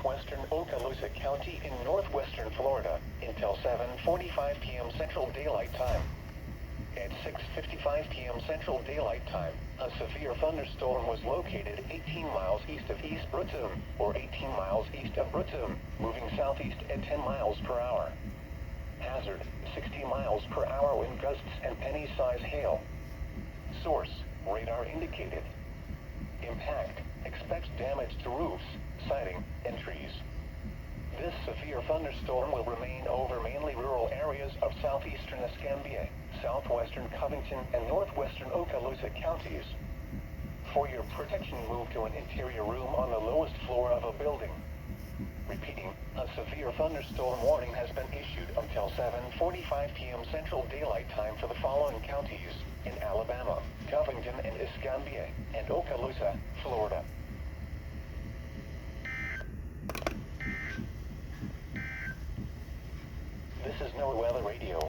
southwestern Okaloosa County in northwestern Florida until 7:45 p.m. Central Daylight Time. At 6:55 p.m. Central Daylight Time, a severe thunderstorm was located 18 miles east of East Brutome, or 18 miles east of Brutome, moving southeast at 10 miles per hour. Hazard, 60 miles per hour wind gusts and penny-size hail. Source, radar indicated. Impact, expect damage to roofs, siding, and trees. This severe thunderstorm will remain over mainly rural areas of southeastern Escambia, southwestern Covington, and northwestern Okaloosa counties. For your protection, move to an interior room on the lowest floor of a building. Repeating, a severe thunderstorm warning has been issued until 7:45 p.m. Central Daylight Time for the following counties in Alabama, Covington and Escambia, and Okaloosa, Florida. This is NOAA Weather Radio.